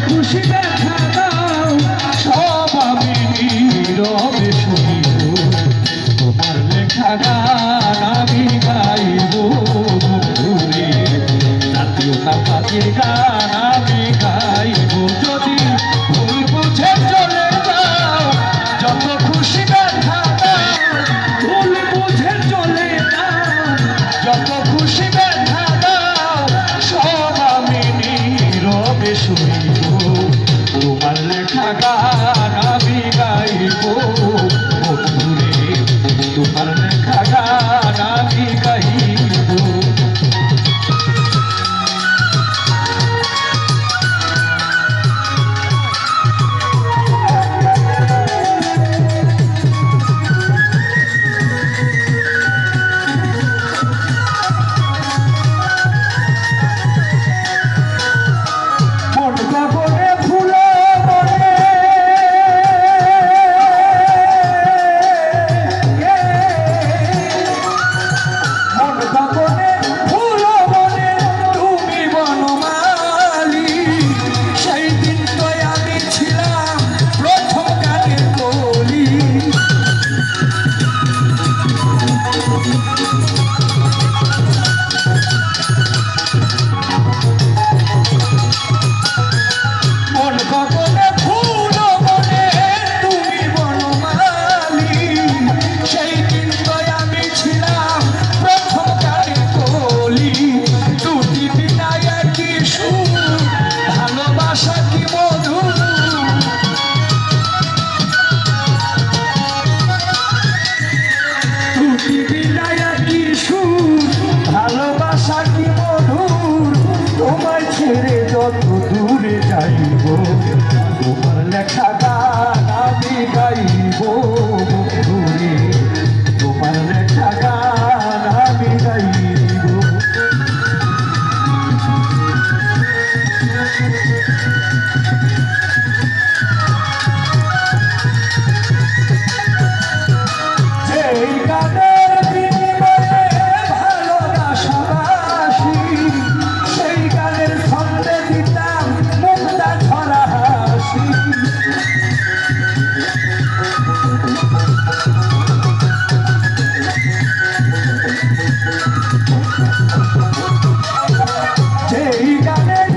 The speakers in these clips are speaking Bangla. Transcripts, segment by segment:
খুশি দেখা দাও সব আমি নীরবে শুনিব তোমার লেখা গান আমি গাইব বন্ধুরে জাতীয়তা পাখির গান আমি গাইব যদি ভুল বুঝে চলে যাও যত খুশি দেখা দাও ভুল বুঝে চলে যাও যত খুশি দেখা দাও সব আমি নীরবে শুনিব তোমার লেখা গান আমি গাইব বন্ধুরে তোমার লেখা গান আমি গাইব যত দূরে যাইব তোমার লেখা গান আমি গাইব বন্ধুরে তোমার লেখা গান আমি গাইব এই গানের বিনিময়ে ভালোবাসাবাসি সেই গানের ছন্দে দিতাম মুক্তা ঝরা হাসি যেই গানের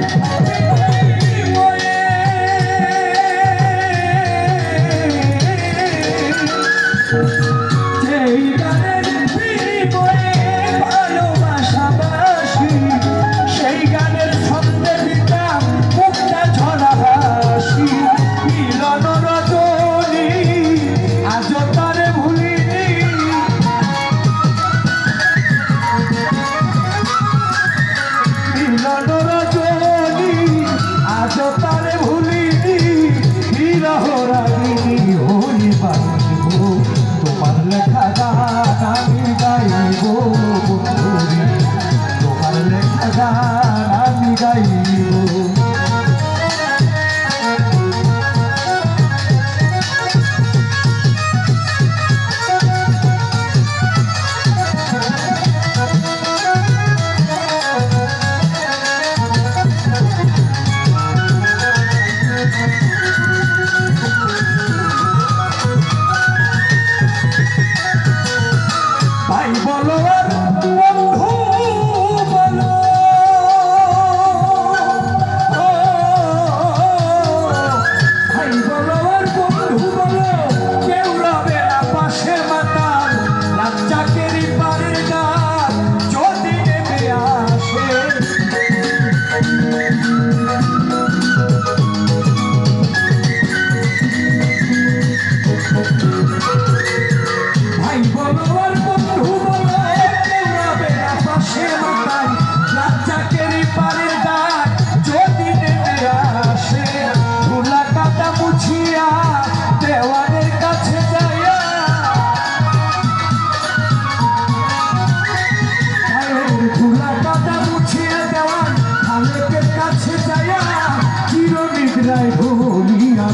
বিনিময়ে যেই গানের বিনিময়ে ভালোবাসাবাসি সেই গানের ছন্দে দিতাম মুক্তা ঝরা হাসি মিলন রজনী আজ তারে ভুলিনি মিলন রজনী আজ তারে ভুলিনি বিরহ রাগিনী হই বাঁধিব তোমার লেখা গান আমি গাইব বন্ধুরে তোমার লেখা গান আমি গাইব ভাই বলো আর বন্ধু বলো ভাই বলো আর বন্ধু বলো কেউ রবে না পাশে মাতাল লাচ্চাকেরই পারের গান যদি নেমে আসে ভাই বলো আর বন্ধু বলো কেউ রবে না পাশে মাতাল লাচ্চাকেরই পারের গান যদি নেমে আসে ধুলা কাটা মুছিয়া দেওয়ানের কাছে যাইয়া ধুলা কাটা মুছিয়া দেওয়ান খালেকের কাছে যাইয়া চিরনিদ্রায় ভুলিয়া